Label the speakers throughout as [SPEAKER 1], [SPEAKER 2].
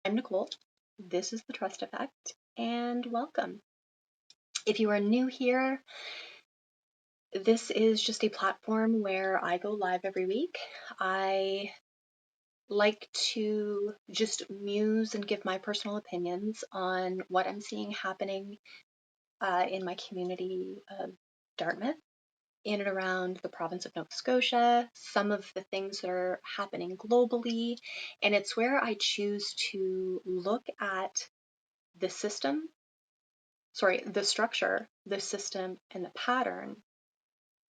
[SPEAKER 1] I'm Nicole. This is The Trust Effect, and welcome. If you are new here, this is just a platform where I go live every week. I like to just muse and give my personal opinions on what I'm seeing happening in my community of Dartmouth, in and around the province of Nova Scotia, some of the things that are happening globally, and it's where I choose to look at the structure, the system, and the pattern,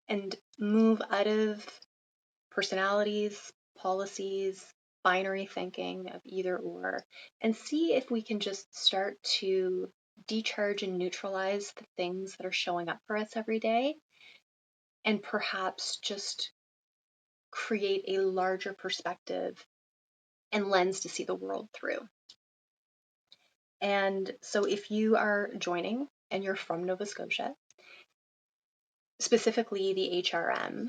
[SPEAKER 1] and move out of personalities, policies, binary thinking of either or, and see if we can just start to decharge and neutralize the things that are showing up for us every day, and perhaps just create a larger perspective and lens to see the world through. And so if you are joining and you're from Nova Scotia, specifically the HRM,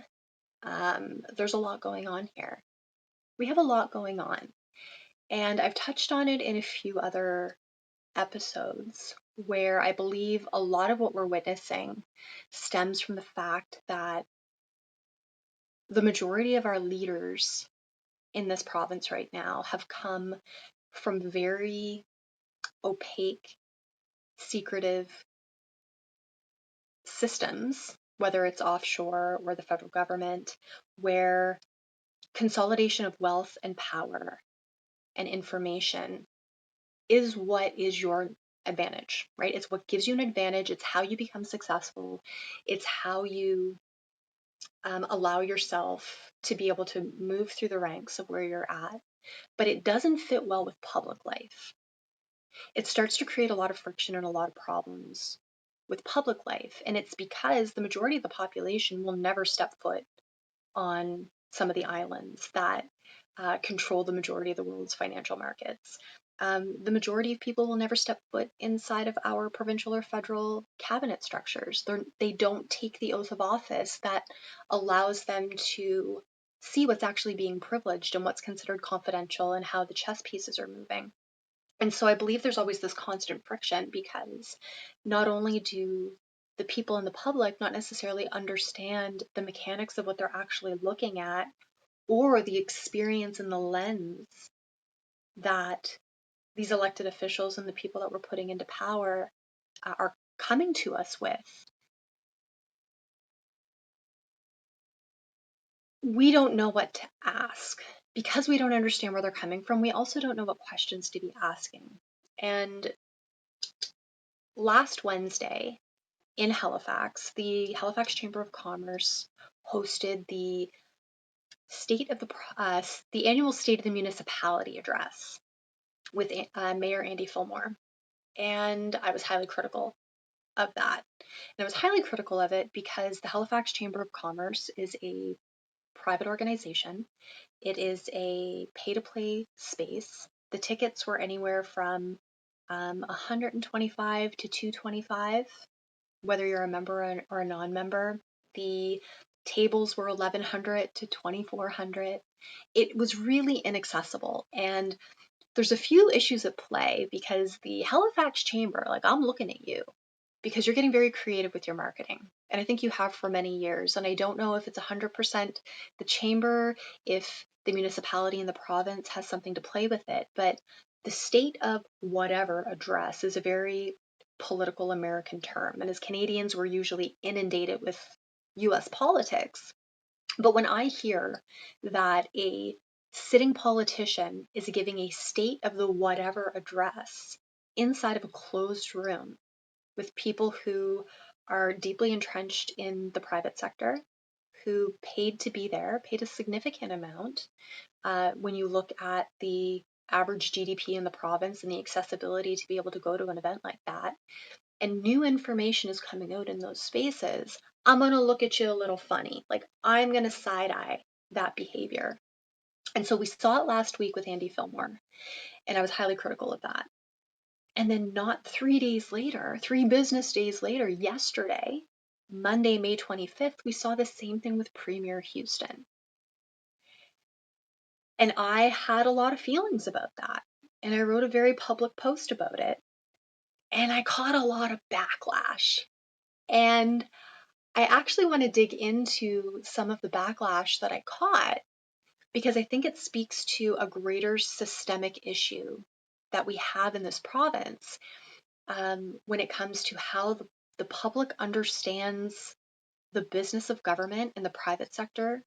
[SPEAKER 1] there's a lot going on here. We have a lot going on. And I've touched on it in a few other episodes where I believe a lot of what we're witnessing stems from the fact that the majority of our leaders in this province right now have come from very opaque, secretive systems, whether it's offshore or the federal government, where consolidation of wealth and power and information is what is your advantage, right? It's what gives you an advantage. It's how you become successful. It's how you allow yourself to be able to move through the ranks of where you're at. But it doesn't fit well with public life. It starts to create a lot of friction and a lot of problems with public life. And it's because the majority of the population will never step foot on some of the islands that control the majority of the world's financial markets. The majority of people will never step foot inside of our provincial or federal cabinet structures. They don't take the oath of office that allows them to see what's actually being privileged and what's considered confidential and how the chess pieces are moving. And so I believe there's always this constant friction because not only do the people in the public not necessarily understand the mechanics of what they're actually looking at or the experience and the lens that these elected officials and the people that we're putting into power are coming to us with. We don't know what to ask. Because we don't understand where they're coming from, we also don't know what questions to be asking. And last Wednesday in Halifax, the Halifax Chamber of Commerce hosted the annual State of the Municipality address with Mayor Andy Fillmore. And I was highly critical of that. And I was highly critical of it because the Halifax Chamber of Commerce is a private organization. It is a pay-to-play space. The tickets were anywhere from $125 to $225, whether you're a member or a non-member. The tables were $1,100 to $2,400. It was really inaccessible. And there's a few issues at play because the Halifax Chamber, like, I'm looking at you because you're getting very creative with your marketing. And I think you have for many years. And I don't know if it's 100% the chamber, if the municipality and the province has something to play with it, but the state of whatever address is a very political American term. And as Canadians, we're usually inundated with US politics. But when I hear that a sitting politician is giving a state of the whatever address inside of a closed room with people who are deeply entrenched in the private sector, who paid to be there, paid a significant amount. When you look at the average GDP in the province and the accessibility to be able to go to an event like that, and new information is coming out in those spaces, I'm going to look at you a little funny. Like, I'm going to side eye that behavior. And so we saw it last week with Andy Fillmore, and I was highly critical of that. And then not 3 days later, 3 business days later, yesterday, Monday, May 25th, we saw the same thing with Premier Houston. And I had a lot of feelings about that. and I wrote a very public post about it. And I caught a lot of backlash. And I actually want to dig into some of the backlash that I caught because I think it speaks to a greater systemic issue that we have in this province when it comes to how the public understands the business of government and the private sector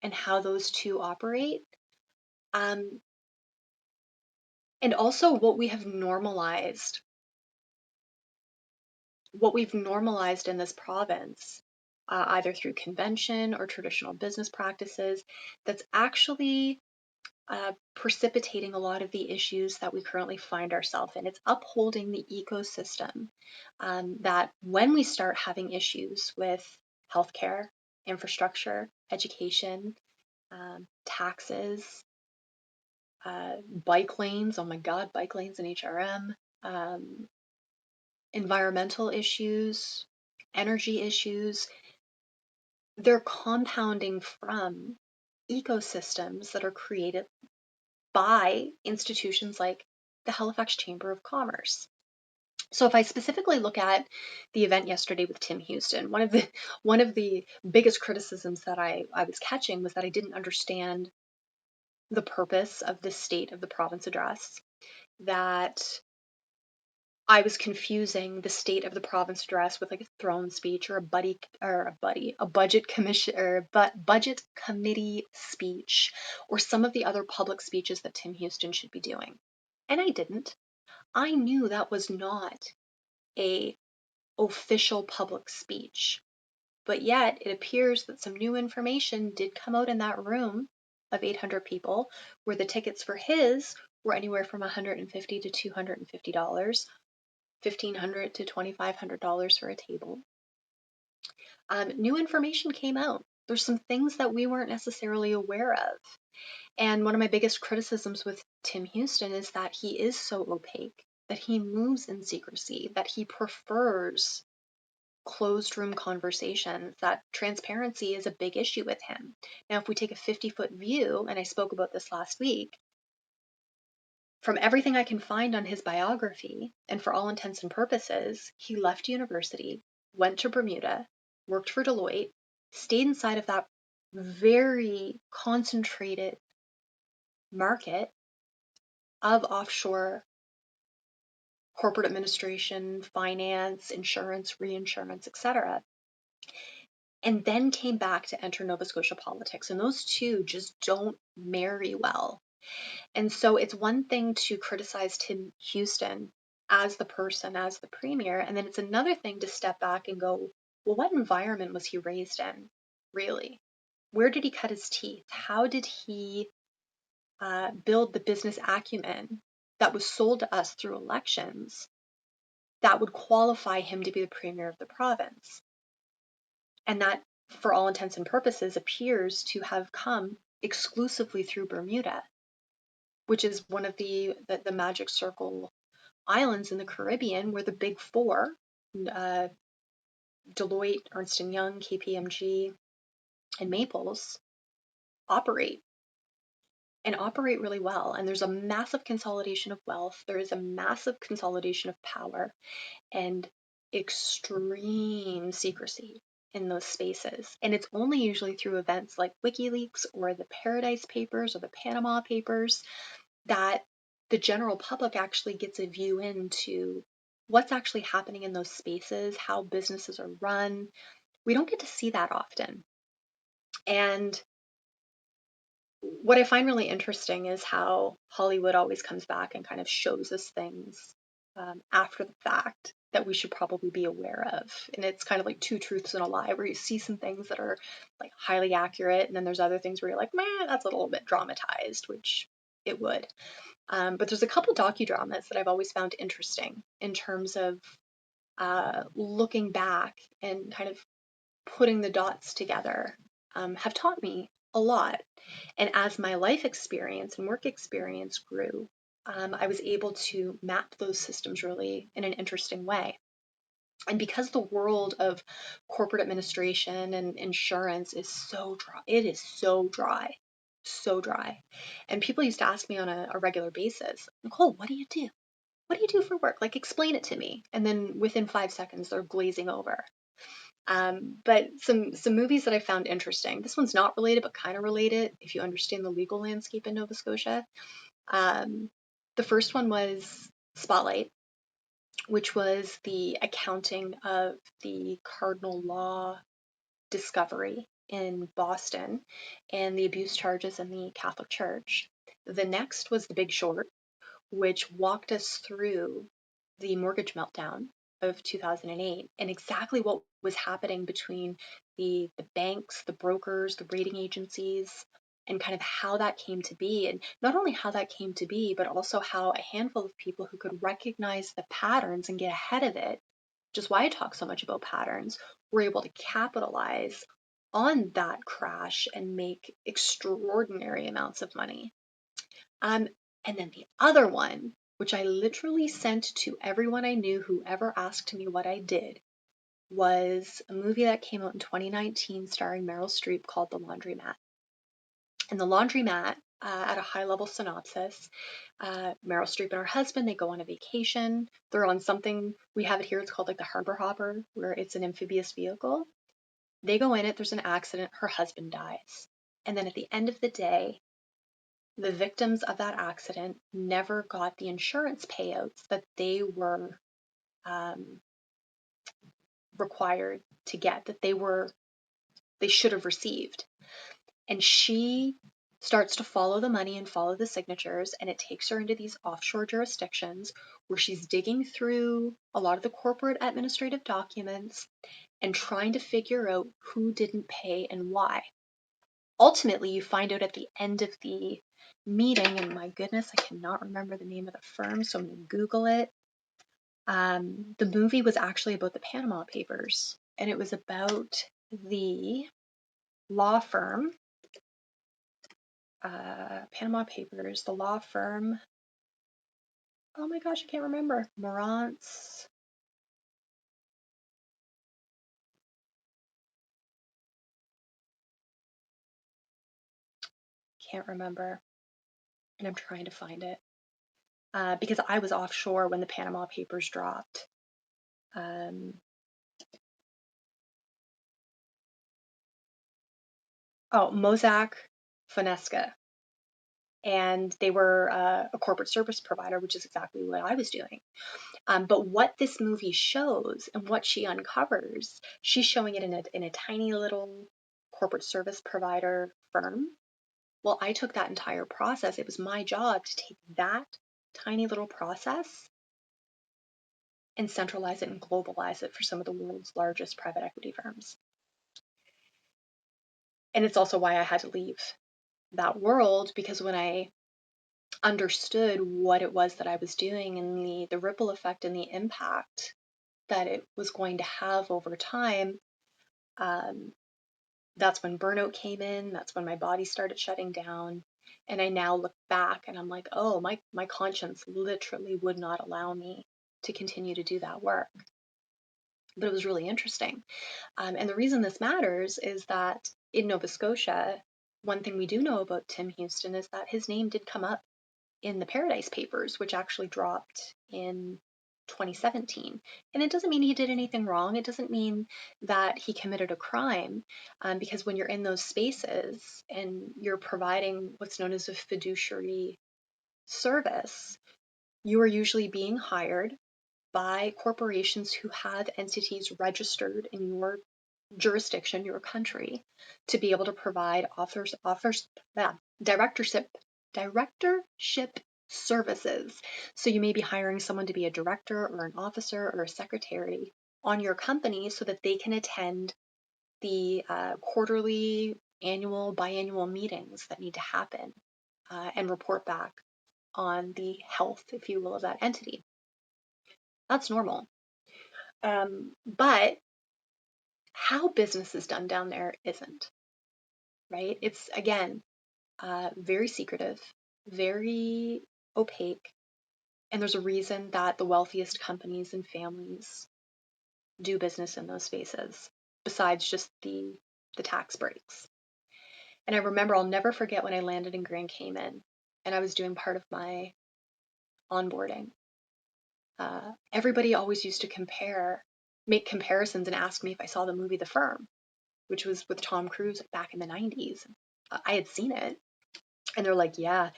[SPEAKER 1] and how those two operate. Um, and also what we've normalized in this province, either through convention or traditional business practices, that's actually precipitating a lot of the issues that we currently find ourselves in. It's upholding the ecosystem that when we start having issues with healthcare, infrastructure, education, taxes, bike lanes, oh my God, bike lanes in HRM, environmental issues, energy issues, they're compounding from ecosystems that are created by institutions like the Halifax Chamber of Commerce. So if I specifically look at the event yesterday with Tim Houston, one of the biggest criticisms that I was catching was that I didn't understand the purpose of the State of the Province address, that I was confusing the State of the Province address with like a throne speech or a budget commission or budget committee speech or some of the other public speeches that Tim Houston should be doing. And I didn't. I knew that was not a official public speech. But yet it appears that some new information did come out in that room of 800 people where the tickets for his were anywhere from $150 to $250. $1,500 to $2,500 for a table. New information came out. There's some things that we weren't necessarily aware of. And one of my biggest criticisms with Tim Houston is that he is so opaque, that he moves in secrecy, that he prefers closed room conversations, that transparency is a big issue with him. Now, if we take a 50-foot view, and I spoke about this last week, from everything I can find on his biography, and for all intents and purposes, he left university, went to Bermuda, worked for Deloitte, stayed inside of that very concentrated market of offshore corporate administration, finance, insurance, reinsurance, etc., and then came back to enter Nova Scotia politics. And those two just don't marry well. And so it's one thing to criticize Tim Houston as the person, as the premier, and then it's another thing to step back and go, well, what environment was he raised in, really? Where did he cut his teeth? How did he build the business acumen that was sold to us through elections that would qualify him to be the premier of the province? And that, for all intents and purposes, appears to have come exclusively through Bermuda, which is one of the magic circle islands in the Caribbean where the big four, Deloitte, Ernst & Young, KPMG, and Maples, operate and operate really well. And there's a massive consolidation of wealth. There is a massive consolidation of power and extreme secrecy in those spaces. And it's only usually through events like WikiLeaks or the Paradise Papers or the Panama Papers that the general public actually gets a view into what's actually happening in those spaces, how businesses are run. We don't get to see that often. And what I find really interesting is how Hollywood always comes back and kind of shows us things after the fact that we should probably be aware of. And it's kind of like two truths and a lie, where you see some things that are like highly accurate, and then there's other things where you're like, man, that's a little bit dramatized, which it would. But there's a couple docudramas that I've always found interesting in terms of looking back and kind of putting the dots together, have taught me a lot. And as my life experience and work experience grew, I was able to map those systems really in an interesting way. And because the world of corporate administration and insurance is so dry, it is so dry, so dry. And people used to ask me on a regular basis, Nicole, what do you do? What do you do for work? Like, explain it to me. And then within 5 seconds, they're glazing over. But some movies that I found interesting. This one's not related, but kind of related if you understand the legal landscape in Nova Scotia. The first one was Spotlight, which was the accounting of the cardinal law discovery in Boston and the abuse charges in the Catholic Church. The next was The Big Short, which walked us through the mortgage meltdown of 2008 and exactly what was happening between the banks, the brokers, the rating agencies, and kind of how that came to be. And not only how that came to be, but also how a handful of people who could recognize the patterns and get ahead of it, which is why I talk so much about patterns, were able to capitalize on that crash and make extraordinary amounts of money. And then the other one, which I literally sent to everyone I knew who ever asked me what I did, was a movie that came out in 2019 starring Meryl Streep called The Laundromat. And The Laundromat, at a high level synopsis, Meryl Streep and her husband, they go on a vacation. They're on something, we have it here, it's called like the Harbor Hopper, where it's an amphibious vehicle. They go in it, there's an accident, her husband dies. And then at the end of the day, the victims of that accident never got the insurance payouts that they were required to get, that they should have received. And she starts to follow the money and follow the signatures, and it takes her into these offshore jurisdictions where she's digging through a lot of the corporate administrative documents and trying to figure out who didn't pay and why. Ultimately, you find out at the end of the meeting, and my goodness, I cannot remember the name of the firm, so I'm going to Google it. The movie was actually about the Panama Papers, and it was about the law firm, Panama Papers, the law firm, oh my gosh, I can't remember, Morantz, can't remember, and I'm trying to find it, because I was offshore when the Panama Papers dropped. Mossack Fonseca, and they were a corporate service provider, which is exactly what I was doing. But what this movie shows and what she uncovers, she's showing it in a tiny little corporate service provider firm. Well, I took that entire process. It was my job to take that tiny little process and centralize it and globalize it for some of the world's largest private equity firms. And it's also why I had to leave that world, because when I understood what it was that I was doing and the ripple effect and the impact that it was going to have over time, that's when burnout came in. That's when my body started shutting down. And I now look back and I'm like, oh, my conscience literally would not allow me to continue to do that work. But it was really interesting. And the reason this matters is that in Nova Scotia, one thing we do know about Tim Houston is that his name did come up in the Paradise Papers, which actually dropped in 2017. And it doesn't mean he did anything wrong. It doesn't mean that he committed a crime, because when you're in those spaces and you're providing what's known as a fiduciary service, you are usually being hired by corporations who have entities registered in your jurisdiction, your country, to be able to provide directorship services. So you may be hiring someone to be a director or an officer or a secretary on your company so that they can attend the quarterly, annual, biannual meetings that need to happen, and report back on the health, if you will, of that entity. That's normal. But how business is done down there isn't, right? It's, again, very secretive, very opaque, and there's a reason that the wealthiest companies and families do business in those spaces, besides just the tax breaks. And I remember, I'll never forget when I landed in Grand Cayman and I was doing part of my onboarding. Everybody always used to make comparisons and ask me if I saw the movie The Firm, which was with Tom Cruise back in the 90s. I had seen it, and they're like, yeah,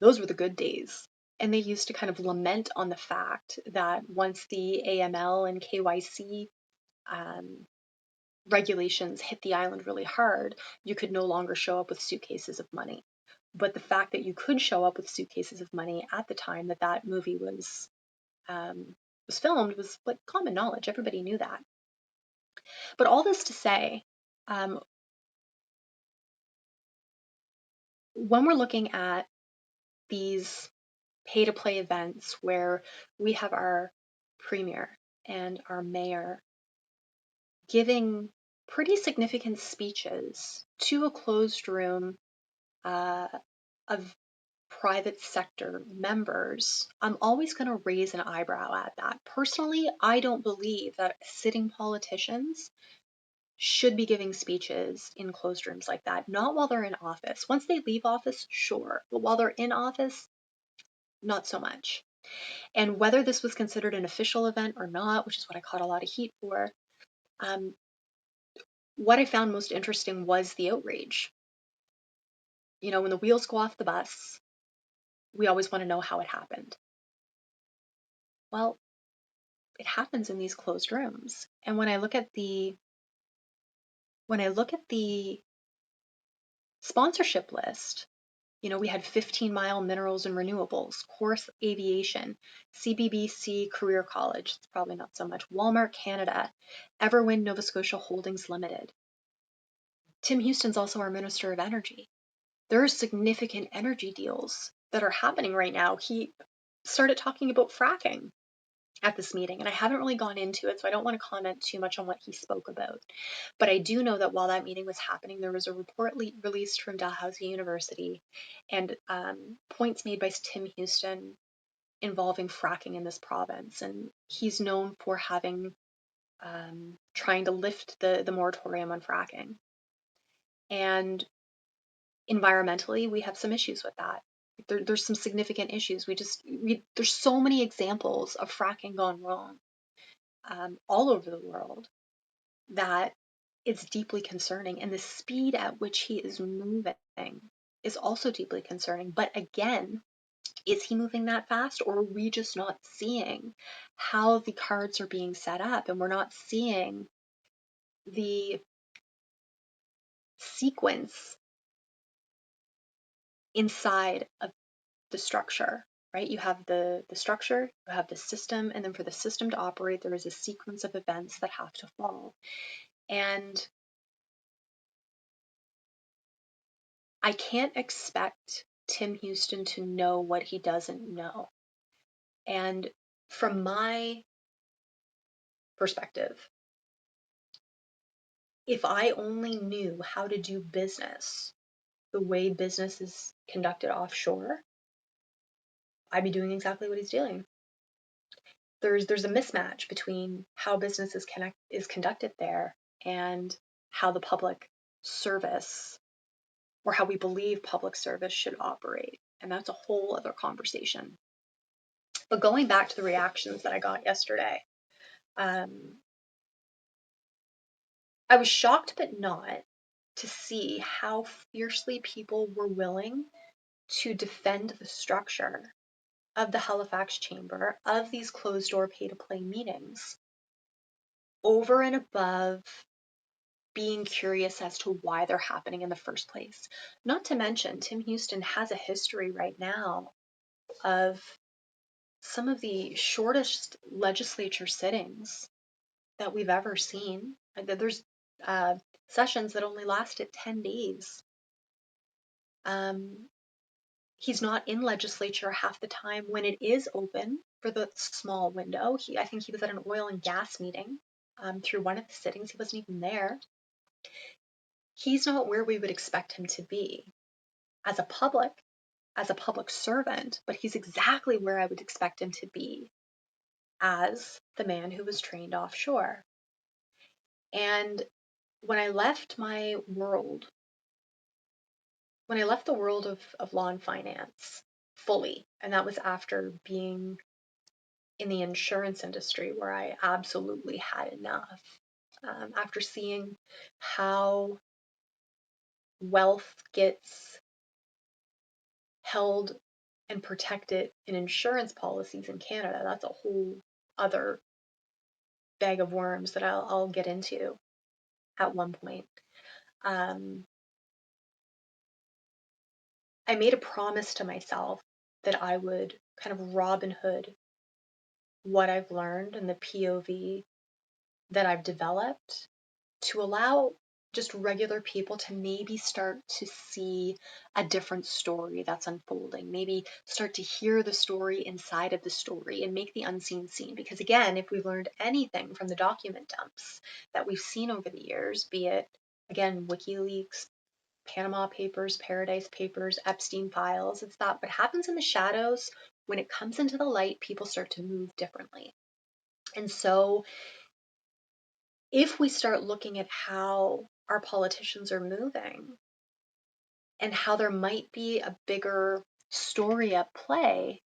[SPEAKER 1] those were the good days. And they used to kind of lament on the fact that once the AML and KYC regulations hit the island really hard, you could no longer show up with suitcases of money. But the fact that you could show up with suitcases of money at the time that that movie was filmed was like common knowledge. Everybody knew that. But all this to say, when we're looking at these pay-to-play events where we have our premier and our mayor giving pretty significant speeches to a closed room of private sector members, I'm always going to raise an eyebrow at that. Personally, I don't believe that sitting politicians should be giving speeches in closed rooms like that. Not while they're in office. Once they leave office, sure. But while they're in office, not so much. And whether this was considered an official event or not, which is what I caught a lot of heat for, what I found most interesting was the outrage. You know, when the wheels go off the bus, we always want to know how it happened. Well, it happens in these closed rooms. And when I look at the sponsorship list, you know, we had 15 Mile Minerals and Renewables, Course Aviation, CBBC Career College, it's probably not so much, Walmart Canada, Everwind Nova Scotia Holdings Limited. Tim Houston's also our Minister of Energy. There are significant energy deals that are happening right now. He started talking about fracking at this meeting, and I haven't really gone into it, so I don't want to comment too much on what he spoke about. But I do know that while that meeting was happening, there was a report released from Dalhousie University and points made by Tim Houston involving fracking in this province. And he's known for having trying to lift the moratorium on fracking. And environmentally, we have some issues with that. There's some significant issues. There's so many examples of fracking gone wrong all over the world that it's deeply concerning. And the speed at which he is moving is also deeply concerning. But again, is he moving that fast, or are we just not seeing how the cards are being set up, and we're not seeing the sequence inside of the structure, right? You have the structure, you have the system, and then for the system to operate, there is a sequence of events that have to fall. And I can't expect Tim Houston to know what he doesn't know. And from my perspective, if I only knew how to do business the way business is conducted offshore, I'd be doing exactly what he's doing. There's a mismatch between how business is conducted there and how the public service, or how we believe public service should operate. And that's a whole other conversation. But going back to the reactions that I got yesterday, I was shocked but not to see how fiercely people were willing to defend the structure of the Halifax Chamber, of these closed door pay to play meetings, over and above being curious as to why they're happening in the first place. Not to mention, Tim Houston has a history right now of some of the shortest legislature sittings that we've ever seen. There's sessions that only lasted 10 days. He's not in legislature half the time when it is open for the small window. I think he was at an oil and gas meeting through one of the sittings. He wasn't even there. He's not where we would expect him to be as a public servant, but he's exactly where I would expect him to be as the man who was trained offshore. And when I left my world when I left the world of law and finance fully, and that was after being in the insurance industry where I absolutely had enough, after seeing how wealth gets held and protected in insurance policies in Canada, that's a whole other bag of worms that I'll get into at one point. I made a promise to myself that I would kind of Robin Hood what I've learned and the POV that I've developed to allow just regular people to maybe start to see a different story that's unfolding, maybe start to hear the story inside of the story and make the unseen seen. Because again, if we've learned anything from the document dumps that we've seen over the years, be it, again, WikiLeaks, Panama Papers, Paradise Papers, Epstein files, it's that what happens in the shadows, when it comes into the light, people start to move differently. And so if we start looking at how our politicians are moving and how there might be a bigger story at play,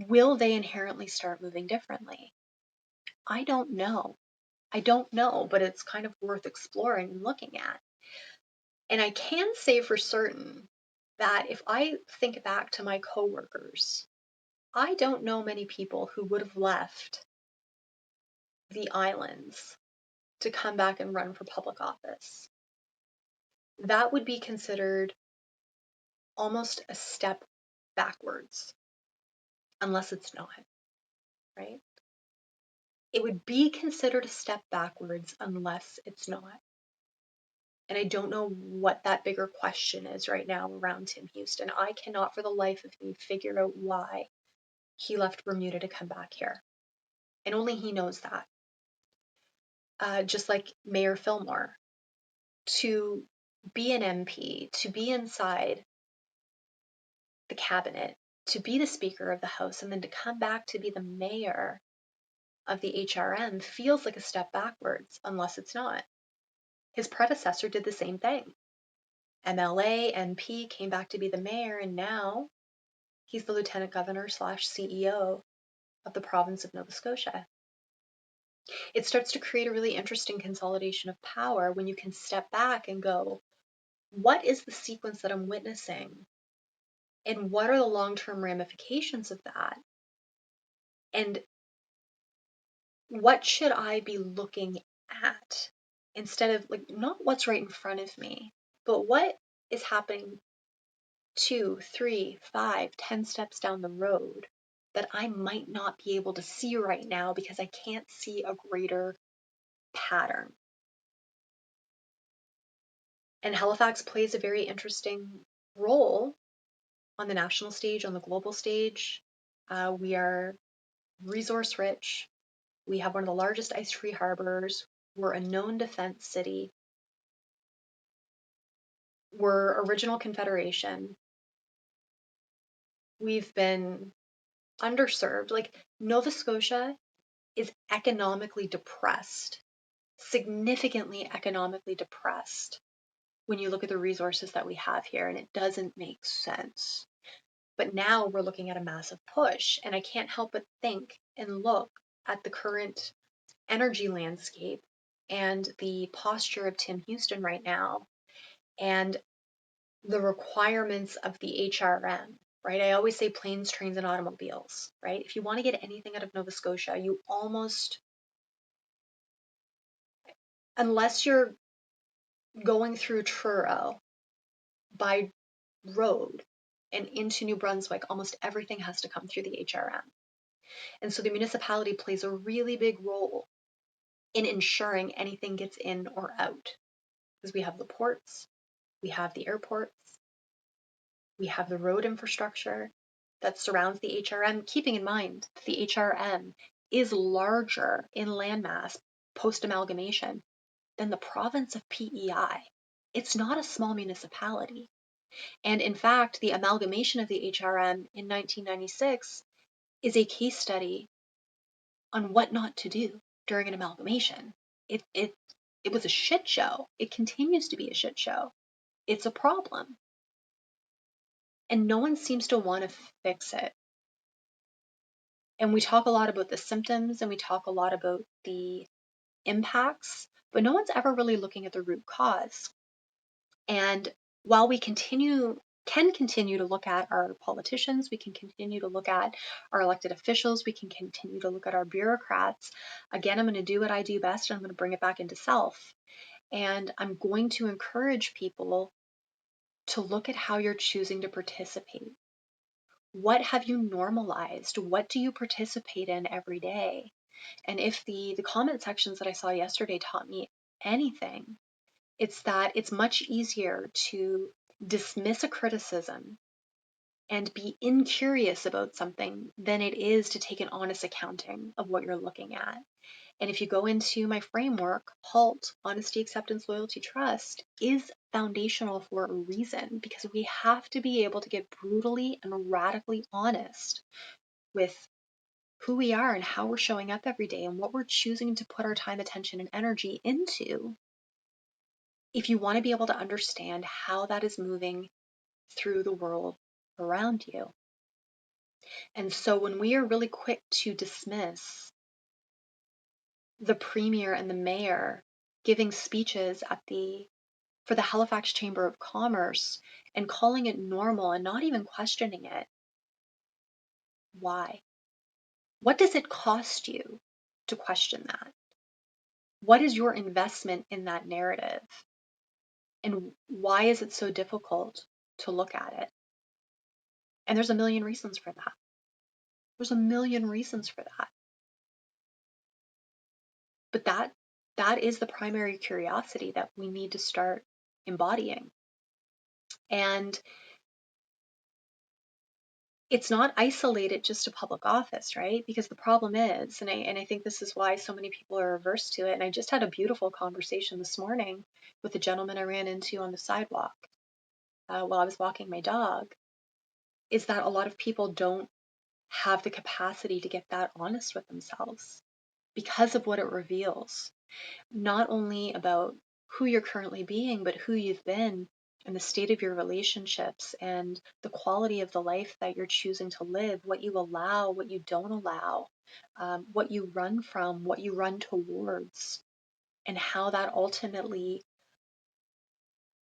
[SPEAKER 1] will they inherently start moving differently? I don't know. I don't know, but it's kind of worth exploring and looking at. And I can say for certain that if I think back to my coworkers, I don't know many people who would have left the islands to come back and run for public office. That would be considered almost a step backwards, unless it's not, right? It would be considered a step backwards unless it's not. And I don't know what that bigger question is right now around Tim Houston. I cannot for the life of me figure out why he left Bermuda to come back here. And only he knows that. Just like Mayor Fillmore, to be an MP, to be inside the cabinet, to be the Speaker of the House, and then to come back to be the mayor of the HRM feels like a step backwards, unless it's not. His predecessor did the same thing. MLA, NP, came back to be the mayor, and now he's the Lieutenant Governor / CEO of the province of Nova Scotia. It starts to create a really interesting consolidation of power when you can step back and go, what is the sequence that I'm witnessing? And what are the long-term ramifications of that? And what should I be looking at instead of like not what's right in front of me, but what is happening 2, 3, 5, 10 steps down the road that I might not be able to see right now because I can't see a greater pattern. And Halifax plays a very interesting role on the national stage, on the global stage. We are resource rich. We have one of the largest ice-free harbors. We're a known defense city. We're original Confederation. We've been underserved. Like Nova Scotia is economically depressed, significantly economically depressed when you look at the resources that we have here, and it doesn't make sense. But now we're looking at a massive push, and I can't help but think and look at the current energy landscape and the posture of Tim Houston right now and the requirements of the HRM, right? I always say planes, trains, and automobiles, right? If you want to get anything out of Nova Scotia, you almost, unless you're going through Truro by road and into New Brunswick, almost everything has to come through the HRM. And so the municipality plays a really big role in ensuring anything gets in or out, because we have the ports, we have the airports, we have the road infrastructure that surrounds the HRM, keeping in mind that the HRM is larger in landmass post-amalgamation than the province of PEI. It's not a small municipality. And in fact, the amalgamation of the HRM in 1996 is a case study on what not to do during an amalgamation. It was a shit show. It continues to be a shit show. It's a problem. and no one seems to want to fix it. And we talk a lot about the symptoms and we talk a lot about the impacts, but no one's ever really looking at the root cause. And while we can continue to look at our politicians, we can continue to look at our elected officials, we can continue to look at our bureaucrats. Again, I'm going to do what I do best, and I'm going to bring it back into self. And I'm going to encourage people to look at how you're choosing to participate. What have you normalized? What do you participate in every day? And if the comment sections that I saw yesterday taught me anything, it's that it's much easier to dismiss a criticism and be incurious about something than it is to take an honest accounting of what you're looking at. And if you go into my framework, HALT, honesty, acceptance, loyalty, trust, is foundational for a reason, because we have to be able to get brutally and radically honest with who we are and how we're showing up every day and what we're choosing to put our time, attention, and energy into, if you want to be able to understand how that is moving through the world around you. And so when we are really quick to dismiss the premier and the mayor giving speeches for the Halifax Chamber of Commerce and calling it normal and not even questioning it, why? What does it cost you to question that? What is your investment in that narrative? And why is it so difficult to look at it? And there's a million reasons for that. There's a million reasons for that. But that is the primary curiosity that we need to start embodying. And it's not isolated just to public office, right? Because the problem is, and I think this is why so many people are averse to it. And I just had a beautiful conversation this morning with a gentleman I ran into on the sidewalk while I was walking my dog, is that a lot of people don't have the capacity to get that honest with themselves because of what it reveals, not only about who you're currently being, but who you've been and the state of your relationships and the quality of the life that you're choosing to live, what you allow, what you don't allow, what you run from, what you run towards, and how that ultimately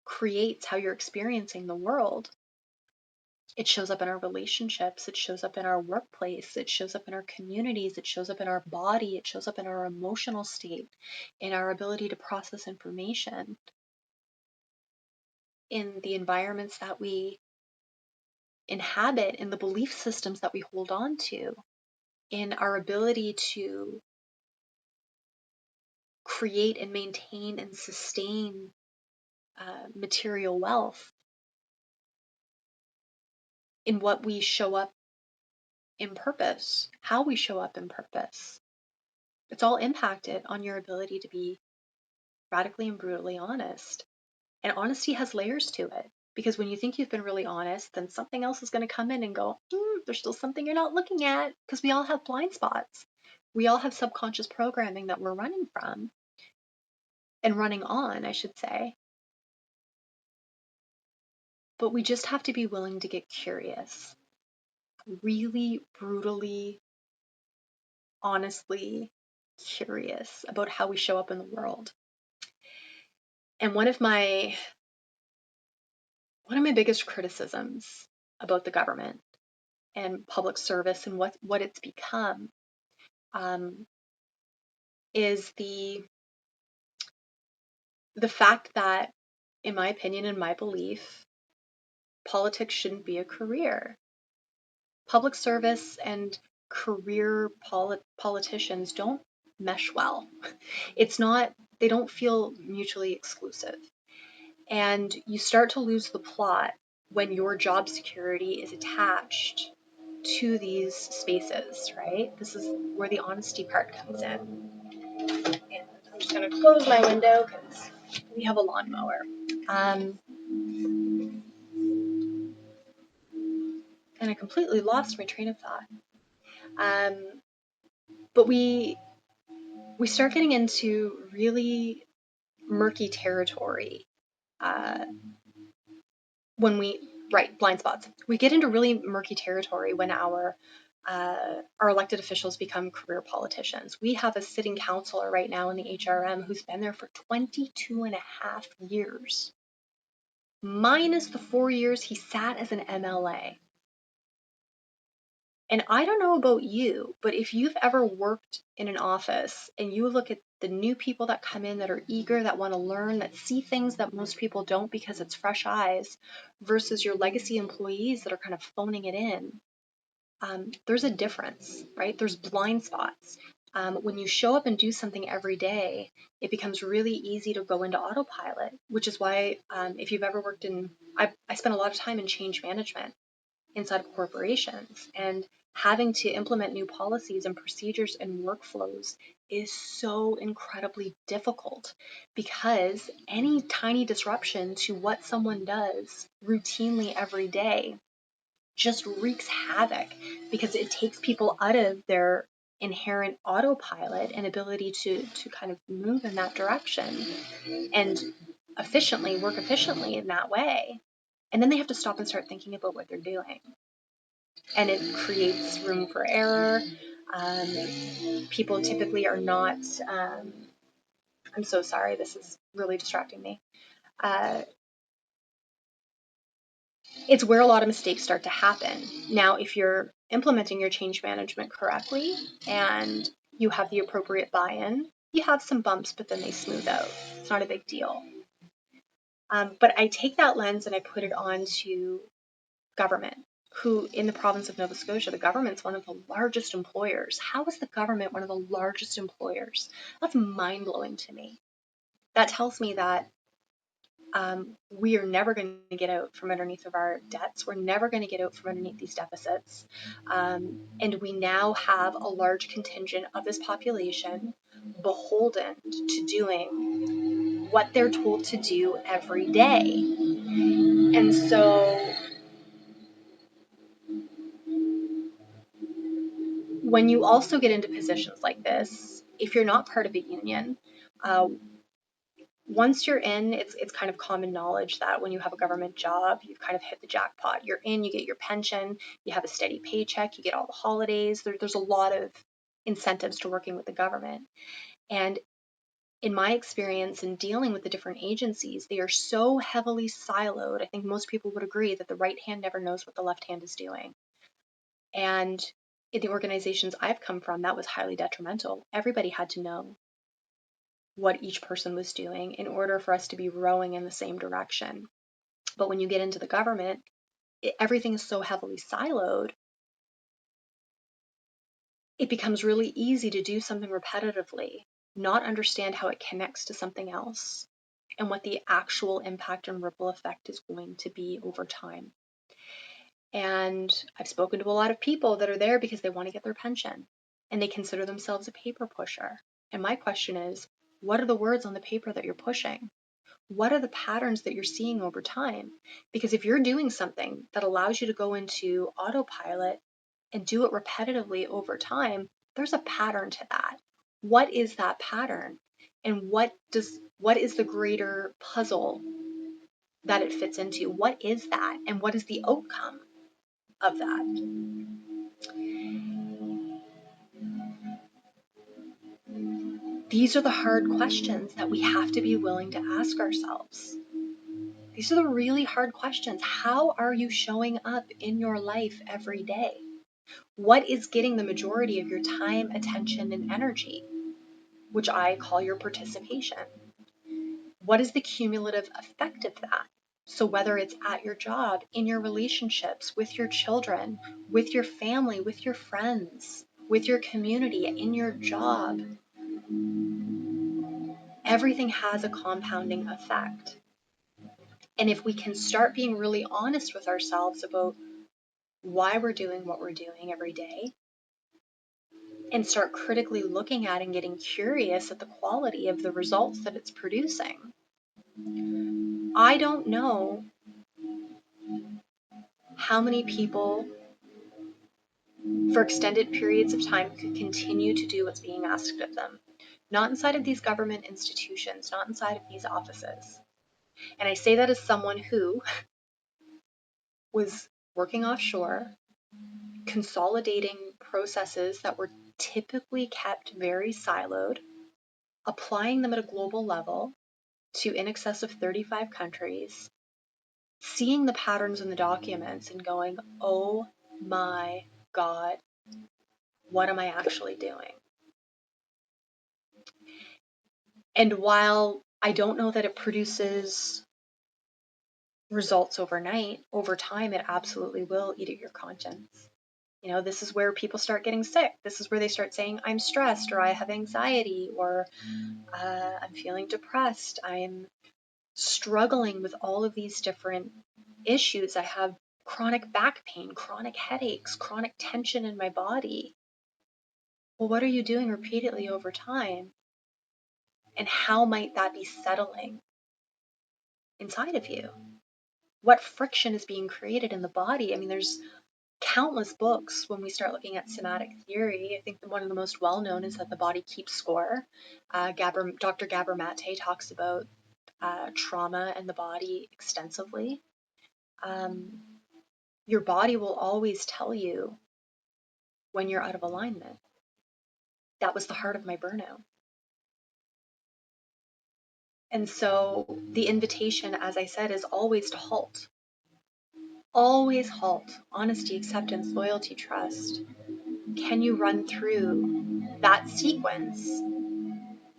[SPEAKER 1] creates how you're experiencing the world. It shows up in our relationships, it shows up in our workplace, it shows up in our communities, it shows up in our body, it shows up in our emotional state, in our ability to process information, in the environments that we inhabit, in the belief systems that we hold on to, in our ability to create and maintain and sustain material wealth, in what we show up in purpose, how we show up in purpose. It's all impacted on your ability to be radically and brutally honest. And honesty has layers to it, because when you think you've been really honest, then something else is going to come in and go, there's still something you're not looking at, because we all have blind spots. We all have subconscious programming that we're running from and running on, I should say. But we just have to be willing to get curious, really brutally, honestly curious about how we show up in the world. And one of my biggest criticisms about the government and public service and what it's become is the fact that, in my opinion and my belief, politics shouldn't be a career. Public service and career politicians don't mesh well. They don't feel mutually exclusive. And you start to lose the plot when your job security is attached to these spaces, right? This is where the honesty part comes in. And I'm just going to close my window because we have a lawnmower. And I completely lost my train of thought. But we start getting into really murky territory when we Right, blind spots. We get into really murky territory when our elected officials become career politicians. We have a sitting councillor right now in the HRM who's been there for 22 and a half years, minus the 4 years he sat as an MLA. And I don't know about you, but if you've ever worked in an office and you look at the new people that come in that are eager, that want to learn, that see things that most people don't because it's fresh eyes, versus your legacy employees that are kind of phoning it in, there's a difference, right? There's blind spots. When you show up and do something every day, it becomes really easy to go into autopilot, which is why if you've ever worked in, I spent a lot of time in change management inside of corporations, and having to implement new policies and procedures and workflows is so incredibly difficult, because any tiny disruption to what someone does routinely every day just wreaks havoc, because it takes people out of their inherent autopilot and ability to kind of move in that direction and work efficiently in that way. And then they have to stop and start thinking about what they're doing, and it creates room for error. People typically are not, I'm so sorry, this is really distracting me. It's where a lot of mistakes start to happen. Now, if you're implementing your change management correctly and you have the appropriate buy-in, you have some bumps, but then they smooth out. It's not a big deal. But I take that lens and I put it onto government, who in the province of Nova Scotia, the government's one of the largest employers. How is the government one of the largest employers? That's mind-blowing to me. That tells me that we are never going to get out from underneath of our debts. We're never going to get out from underneath these deficits. And we now have a large contingent of this population beholden to doing what they're told to do every day. And so when you also get into positions like this, if you're not part of a union, once you're in, it's kind of common knowledge that when you have a government job, you've kind of hit the jackpot. You're in, you get your pension, you have a steady paycheck, you get all the holidays. There's a lot of incentives to working with the government. And in my experience in dealing with the different agencies, they are so heavily siloed. I think most people would agree that the right hand never knows what the left hand is doing. And in the organizations I've come from, that was highly detrimental. Everybody had to know what each person was doing in order for us to be rowing in the same direction. But when you get into the government, everything is so heavily siloed, it becomes really easy to do something repetitively, not understand how it connects to something else and what the actual impact and ripple effect is going to be over time. And I've spoken to a lot of people that are there because they want to get their pension and they consider themselves a paper pusher. And my question is, what are the words on the paper that you're pushing? What are the patterns that you're seeing over time? Because if you're doing something that allows you to go into autopilot and do it repetitively over time, there's a pattern to that. What is that pattern? And what is the greater puzzle that it fits into? What is that? And what is the outcome of that? These are the hard questions that we have to be willing to ask ourselves. These are the really hard questions. How are you showing up in your life every day? What is getting the majority of your time, attention, and energy, which I call your participation? What is the cumulative effect of that? So whether it's at your job, in your relationships, with your children, with your family, with your friends, with your community, in your job, everything has a compounding effect. And if we can start being really honest with ourselves about why we're doing what we're doing every day, and start critically looking at and getting curious at the quality of the results that it's producing, I don't know how many people for extended periods of time could continue to do what's being asked of them. Not inside of these government institutions, not inside of these offices. And I say that as someone who was working offshore, consolidating processes that were typically kept very siloed, applying them at a global level to in excess of 35 countries, seeing the patterns in the documents and going, oh my God, what am I actually doing? And while I don't know that it produces results overnight, over time, it absolutely will eat at your conscience. You know, this is where people start getting sick. This is where they start saying, I'm stressed, or I have anxiety, or I'm feeling depressed. I'm struggling with all of these different issues. I have chronic back pain, chronic headaches, chronic tension in my body. Well, what are you doing repeatedly over time? And how might that be settling inside of you? What friction is being created in the body? I mean, there's countless books when we start looking at somatic theory. I think one of the most well-known is that the body keeps score. Dr. Gabor Mate talks about trauma and the body extensively. Your body will always tell you when you're out of alignment. That was the heart of my burnout. And so the invitation, as I said, is always to halt. Always halt. Honesty, acceptance, loyalty, trust. Can you run through that sequence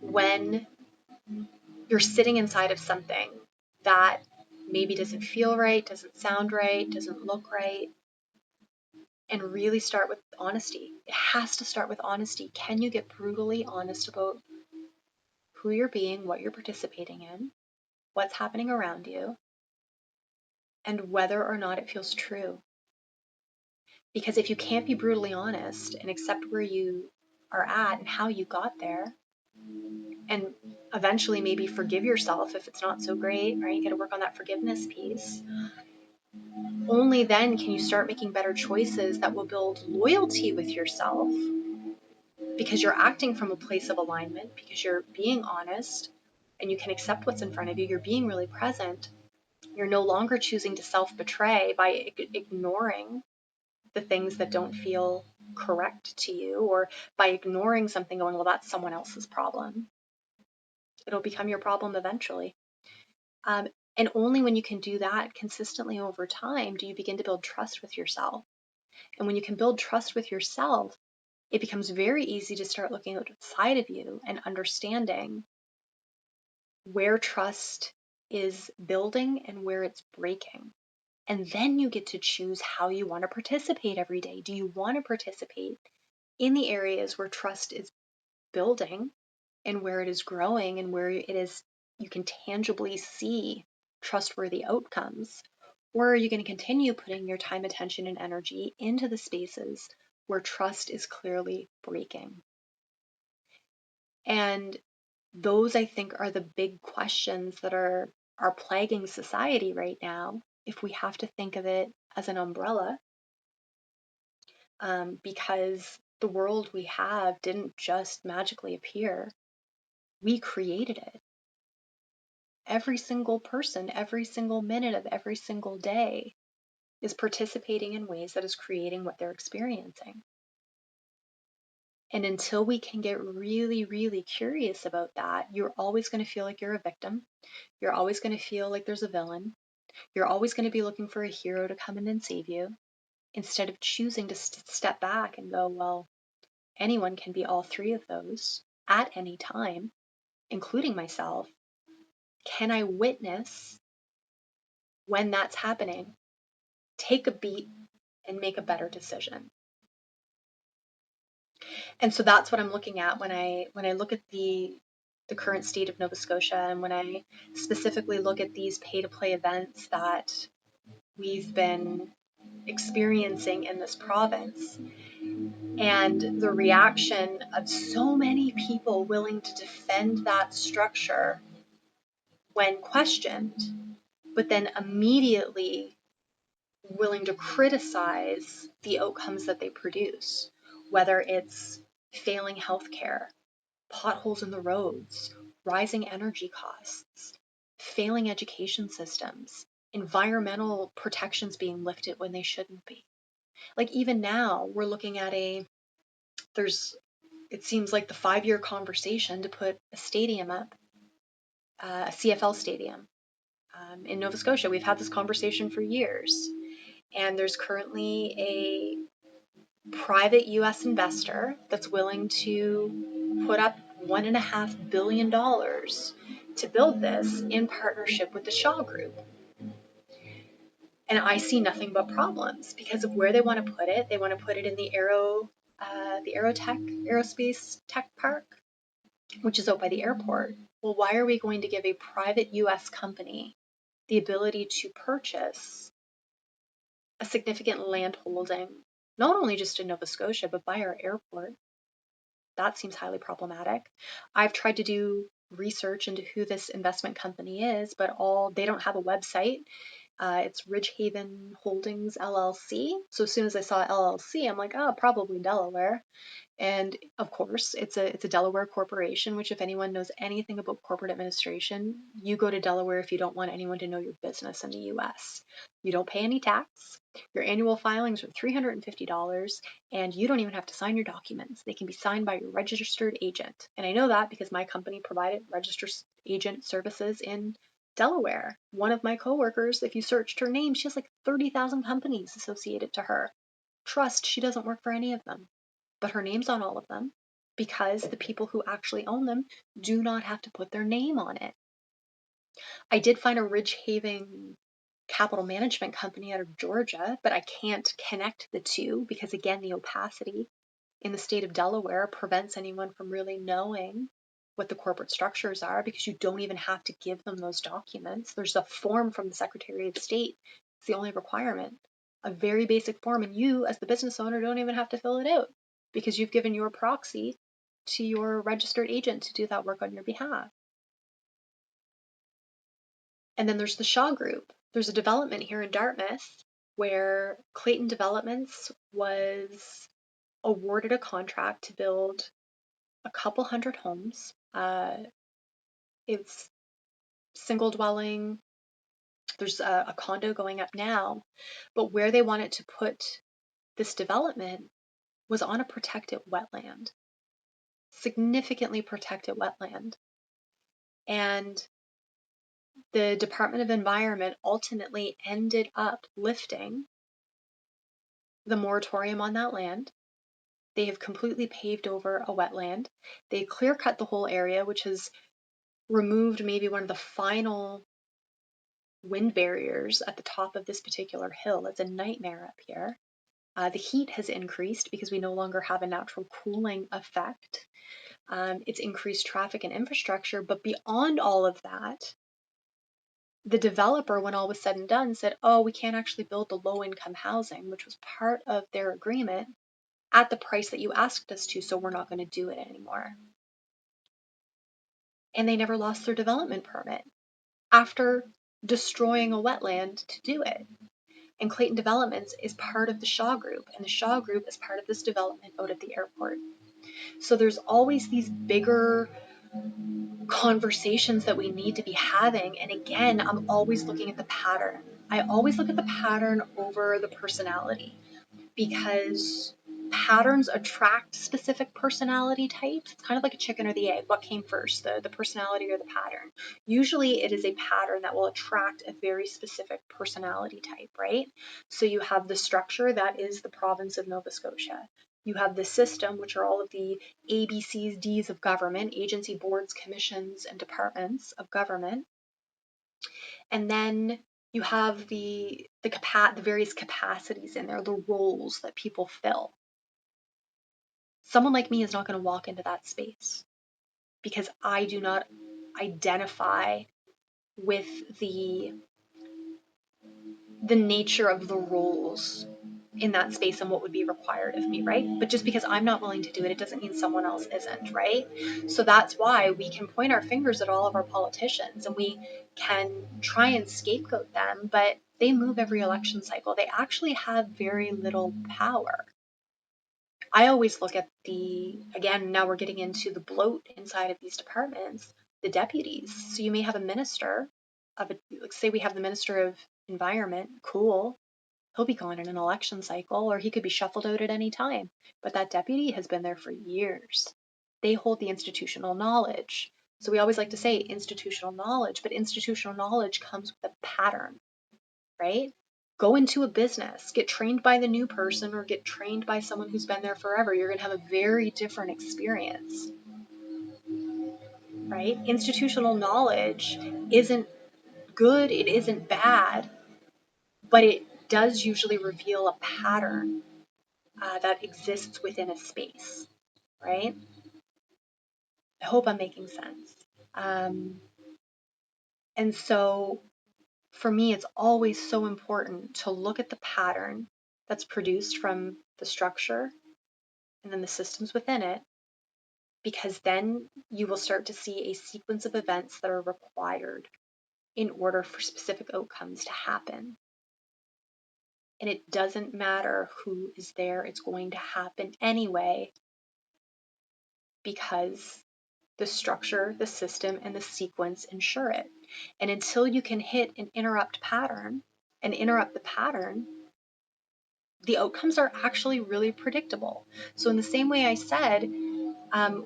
[SPEAKER 1] when you're sitting inside of something that maybe doesn't feel right, doesn't sound right, doesn't look right, and really start with honesty? It has to start with honesty. Can you get brutally honest about who you're being, what you're participating in, what's happening around you, and whether or not it feels true? Because if you can't be brutally honest and accept where you are at and how you got there, and eventually maybe forgive yourself if it's not so great, right? You got to work on that forgiveness piece. Only then can you start making better choices that will build loyalty with yourself, because you're acting from a place of alignment, because you're being honest and you can accept what's in front of you. You're being really present. You're no longer choosing to self-betray by ignoring the things that don't feel correct to you, or by ignoring something going, well, that's someone else's problem. It'll become your problem eventually. And only when you can do that consistently over time do you begin to build trust with yourself. And when you can build trust with yourself, it becomes very easy to start looking outside of you and understanding where trust is building and where it's breaking. And then you get to choose how you want to participate every day. Do you want to participate in the areas where trust is building and where it is growing and where it is, you can tangibly see trustworthy outcomes? Or are you going to continue putting your time, attention, and energy into the spaces where trust is clearly breaking? And those, I think, are the big questions that are plaguing society right now, if we have to think of it as an umbrella, because the world we have didn't just magically appear. We created it. Every single person, every single minute of every single day is participating in ways that is creating what they're experiencing. And until we can get really, really curious about that, you're always going to feel like you're a victim. You're always going to feel like there's a villain. You're always going to be looking for a hero to come in and save you, instead of choosing to step back and go, well, anyone can be all three of those at any time, including myself. Can I witness when that's happening, take a beat, and make a better decision? And so that's what I'm looking at when I look at the current state of Nova Scotia, and when I specifically look at these pay-to-play events that we've been experiencing in this province, and the reaction of so many people willing to defend that structure when questioned, but then immediately willing to criticize the outcomes that they produce, whether it's failing healthcare, potholes in the roads, rising energy costs, failing education systems, environmental protections being lifted when they shouldn't be. Like even now, we're looking at it seems like the 5-year conversation to put a stadium up, a CFL stadium in Nova Scotia. We've had this conversation for years, and there's currently a private US investor that's willing to put up $1.5 billion to build this in partnership with the Shaw Group. And I see nothing but problems because of where they want to put it. They want to put it in the aerospace tech park, which is out by the airport. Well, why are we going to give a private US company the ability to purchase a significant land holding, not only just in Nova Scotia, but by our airport? That seems highly problematic. I've tried to do research into who this investment company is, but they don't have a website. It's Ridgehaven Holdings LLC. So as soon as I saw LLC, I'm like, oh, probably Delaware. And of course, it's a Delaware corporation, which if anyone knows anything about corporate administration, you go to Delaware if you don't want anyone to know your business in the US. You don't pay any tax. Your annual filings are $350, and you don't even have to sign your documents. They can be signed by your registered agent. And I know that because my company provided registered agent services in Delaware. One of my coworkers, if you searched her name, she has like 30,000 companies associated to her. Trust, she doesn't work for any of them, but her name's on all of them because the people who actually own them do not have to put their name on it. I did find a Ridgehaven capital management company out of Georgia, but I can't connect the two because, again, the opacity in the state of Delaware prevents anyone from really knowing what the corporate structures are because you don't even have to give them those documents. There's a form from the Secretary of State. It's the only requirement, a very basic form, and you as the business owner don't even have to fill it out because you've given your proxy to your registered agent to do that work on your behalf. And then there's the Shaw Group. There's a development here in Dartmouth where Clayton Developments was awarded a contract to build a couple hundred homes. It's single dwelling. There's a condo going up now, but where they wanted to put this development was on a protected wetland, significantly protected wetland. And the Department of Environment ultimately ended up lifting the moratorium on that land. They have completely paved over a wetland. They clear cut the whole area, which has removed maybe one of the final wind barriers at the top of this particular hill. It's a nightmare up here. The heat has increased because we no longer have a natural cooling effect. It's increased traffic and infrastructure, but beyond all of that, the developer, when all was said and done, said, oh, we can't actually build the low-income housing, which was part of their agreement, at the price that you asked us to, so we're not going to do it anymore. And they never lost their development permit after destroying a wetland to do it. And Clayton Developments is part of the Shaw Group, and the Shaw Group is part of this development out at the airport. So there's always these bigger conversations that we need to be having. And again, I'm always looking at the pattern. I always look at the pattern over the personality because patterns attract specific personality types. It's kind of like a chicken or the egg. What came first, the personality or the pattern? Usually it is a pattern that will attract a very specific personality type, right? So you have the structure that is the province of Nova Scotia. You have the system, which are all of the ABCs, Ds of government, agency, boards, commissions, and departments of government. And then you have the various capacities in there, the roles that people fill. Someone like me is not going to walk into that space because I do not identify with the nature of the roles in that space and what would be required of me, right? But just because I'm not willing to do it, it doesn't mean someone else isn't, right? So that's why we can point our fingers at all of our politicians and we can try and scapegoat them, but they move every election cycle. They actually have very little power. I always look at again, now we're getting into the bloat inside of these departments, the deputies. So you may have a minister like say we have the Minister of environment, cool. He'll be gone in an election cycle, or he could be shuffled out at any time. But that deputy has been there for years. They hold the institutional knowledge. So we always like to say institutional knowledge, but institutional knowledge comes with a pattern, right? Go into a business, get trained by the new person or get trained by someone who's been there forever. You're going to have a very different experience, right? Institutional knowledge isn't good, it isn't bad, but it does usually reveal a pattern that exists within a space, right? I hope I'm making sense. And so for me, it's always so important to look at the pattern that's produced from the structure and then the systems within it, because then you will start to see a sequence of events that are required in order for specific outcomes to happen. And it doesn't matter who is there, it's going to happen anyway, because the structure, the system, and the sequence ensure it. And until you can hit an interrupt pattern and interrupt the pattern, the outcomes are actually really predictable. So in the same way I said,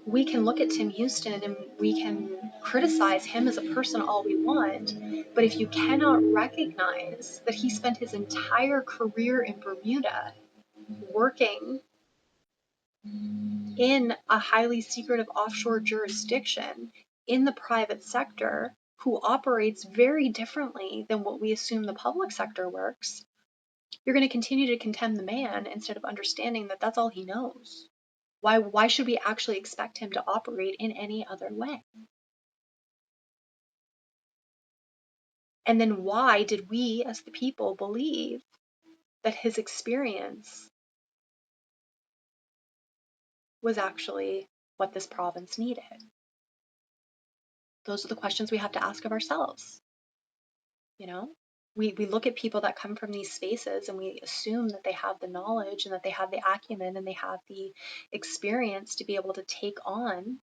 [SPEAKER 1] we can look at Tim Houston and we can criticize him as a person all we want, but if you cannot recognize that he spent his entire career in Bermuda working in a highly secretive offshore jurisdiction in the private sector, who operates very differently than what we assume the public sector works, you're going to continue to condemn the man instead of understanding that that's all he knows. Why should we actually expect him to operate in any other way? And then why did we as the people believe that his experience was actually what this province needed? Those are the questions we have to ask of ourselves. You know, we look at people that come from these spaces and we assume that they have the knowledge and that they have the acumen and they have the experience to be able to take on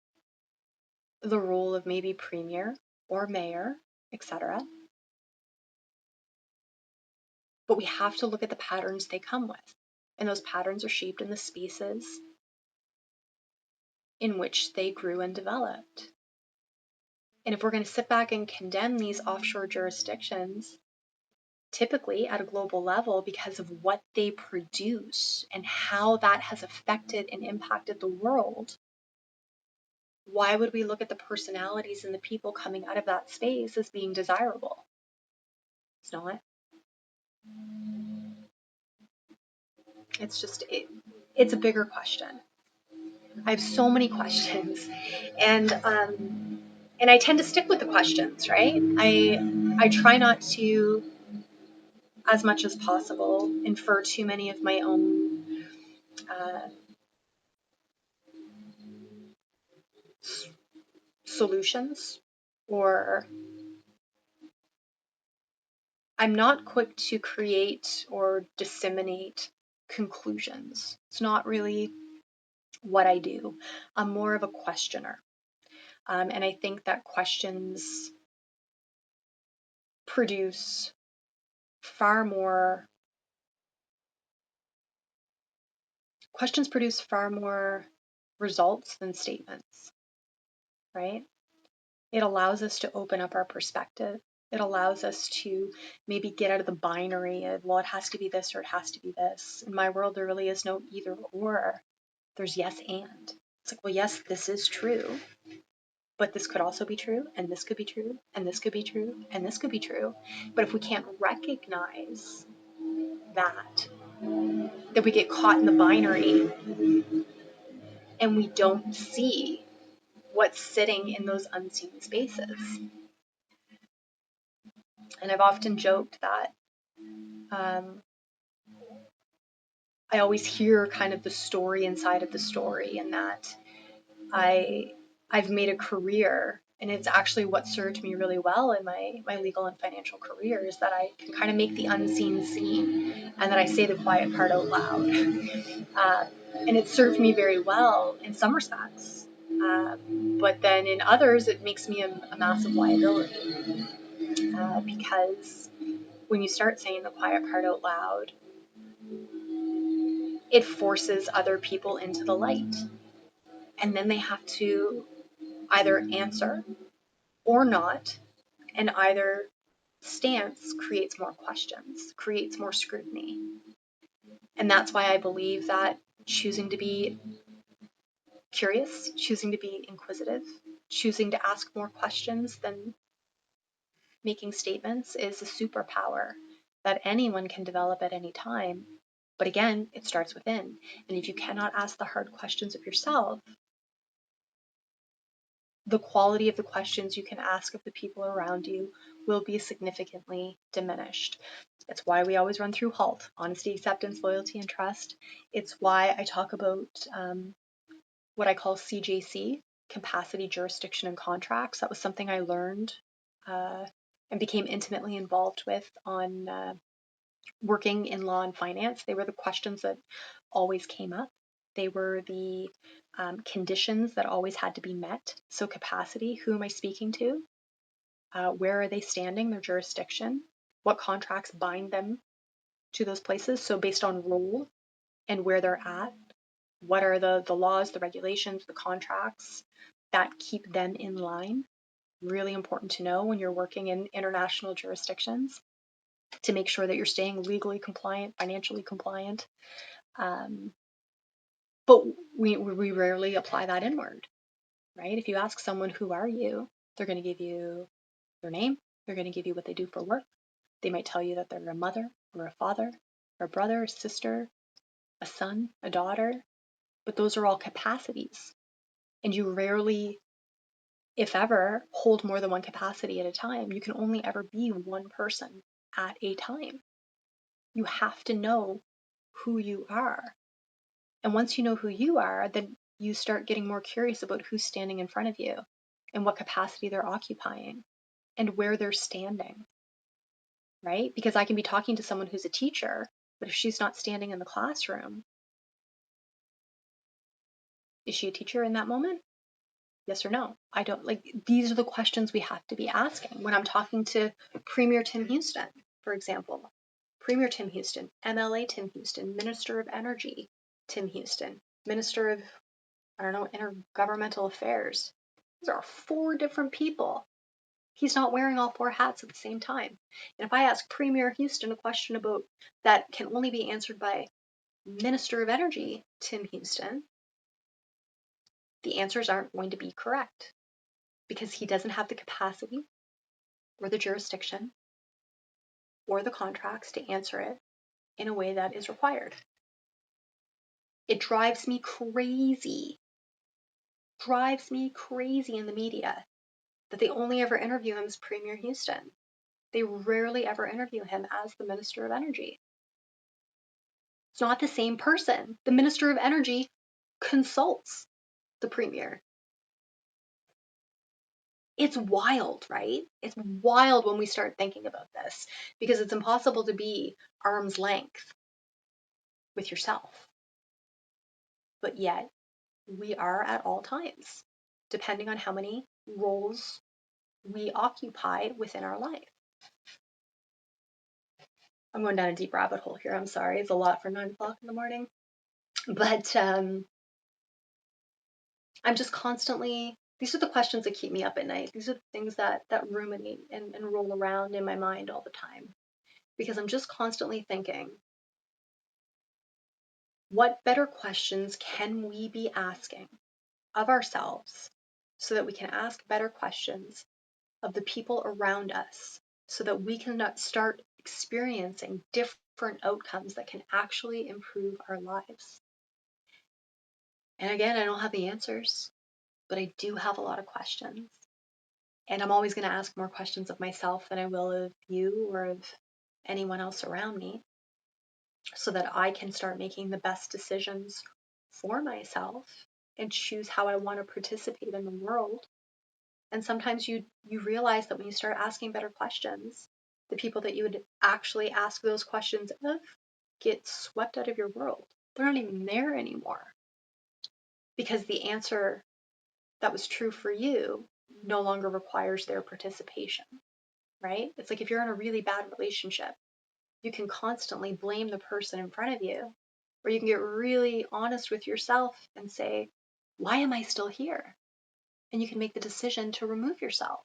[SPEAKER 1] the role of maybe premier or mayor, etc. But we have to look at the patterns they come with. And those patterns are shaped in the spaces in which they grew and developed. And if we're going to sit back and condemn these offshore jurisdictions, typically at a global level, because of what they produce and how that has affected and impacted the world, why would we look at the personalities and the people coming out of that space as being desirable? It's not. It's just, it's a bigger question. I have so many questions, and I tend to stick with the questions, right? I try not to, as much as possible, infer too many of my own solutions, or I'm not quick to create or disseminate conclusions. It's not really what I do. I'm more of a questioner. And I think that questions produce far more results than statements, right? It allows us to open up our perspective. It allows us to maybe get out of the binary of, well, it has to be this or it has to be this. In my world, there really is no either or. There's yes and. It's like, well, yes, this is true, but this could also be true, and this could be true, and this could be true, and this could be true. But if we can't recognize that we get caught in the binary and we don't see what's sitting in those unseen spaces. And I've often joked that I always hear kind of the story inside of the story, and that I've made a career, and it's actually what served me really well in my legal and financial career, is that I can kind of make the unseen seen, and that I say the quiet part out loud. And it served me very well in some respects. But then in others, it makes me a massive liability, because when you start saying the quiet part out loud, it forces other people into the light. And then they have to either answer or not, and either stance creates more questions, creates more scrutiny. And that's why I believe that choosing to be curious, choosing to be inquisitive, choosing to ask more questions than making statements is a superpower that anyone can develop at any time. But again, it starts within. And if you cannot ask the hard questions of yourself, the quality of the questions you can ask of the people around you will be significantly diminished. It's why we always run through HALT, honesty, acceptance, loyalty, and trust. It's why I talk about what I call CJC, capacity, jurisdiction, and contracts. That was something I learned and became intimately involved with on working in law and finance. They were the questions that always came up. They were the conditions that always had to be met. So capacity, who am I speaking to? Where are they standing, their jurisdiction? What contracts bind them to those places? So based on role and where they're at, what are the laws, the regulations, the contracts that keep them in line? Really important to know when you're working in international jurisdictions to make sure that you're staying legally compliant, financially compliant. But we rarely apply that inward, right? If you ask someone, who are you? They're going to give you their name. They're going to give you what they do for work. They might tell you that they're a mother or a father or a brother, a sister, a son, a daughter. But those are all capacities. And you rarely, if ever, hold more than one capacity at a time. You can only ever be one person at a time. You have to know who you are. And once you know who you are, then you start getting more curious about who's standing in front of you and what capacity they're occupying and where they're standing, right? Because I can be talking to someone who's a teacher, but if she's not standing in the classroom, is she a teacher in that moment? Yes or no? I don't like, these are the questions we have to be asking. When I'm talking to Premier Tim Houston, for example, Premier Tim Houston, MLA Tim Houston, Minister of Energy Tim Houston, Minister of, I don't know, Intergovernmental Affairs. These are 4 different people. He's not wearing all 4 hats at the same time. And if I ask Premier Houston a question about that can only be answered by Minister of Energy Tim Houston, the answers aren't going to be correct because he doesn't have the capacity or the jurisdiction or the contracts to answer it in a way that is required. It drives me crazy in the media that they only ever interview him as Premier Houston. They rarely ever interview him as the Minister of Energy. It's not the same person. The Minister of Energy consults the Premier. It's wild, right? It's wild when we start thinking about this because it's impossible to be arm's length with yourself. But yet, we are at all times, depending on how many roles we occupy within our life. I'm going down a deep rabbit hole here. I'm sorry. It's a lot for 9 o'clock in the morning. But I'm just constantly, these are the questions that keep me up at night. These are the things that ruminate and roll around in my mind all the time. Because I'm just constantly thinking, what better questions can we be asking of ourselves so that we can ask better questions of the people around us so that we can start experiencing different outcomes that can actually improve our lives. And again, I don't have the answers, but I do have a lot of questions. And I'm always going to ask more questions of myself than I will of you or of anyone else around me so that I can start making the best decisions for myself and choose how I want to participate in the world. And sometimes you realize that when you start asking better questions, the people that you would actually ask those questions of get swept out of your world. They're not even there anymore because the answer that was true for you no longer requires their participation. right? It's like if you're in a really bad relationship, you can constantly blame the person in front of you, or you can get really honest with yourself and say, why am I still here? And you can make the decision to remove yourself.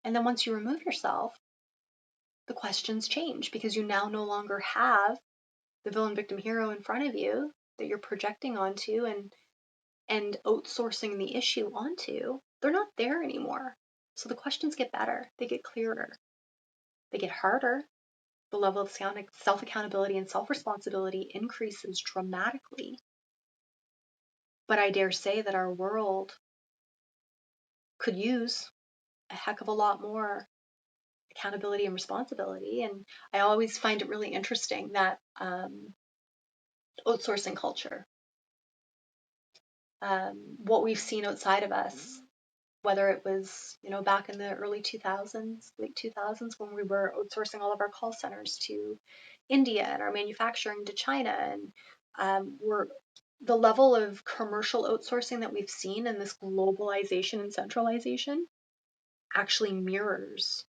[SPEAKER 1] And then once you remove yourself, the questions change because you now no longer have the villain, victim, hero in front of you that you're projecting onto and outsourcing the issue onto. They're not there anymore. So the questions get better, they get clearer, they get harder. The level of self-accountability and self-responsibility increases dramatically. But I dare say that our world could use a heck of a lot more accountability and responsibility. And I always find it really interesting that outsourcing culture, what we've seen outside of us, whether it was, back in the early 2000s, late 2000s, when we were outsourcing all of our call centers to India and our manufacturing to China, and the level of commercial outsourcing that we've seen in this globalization and centralization actually mirrors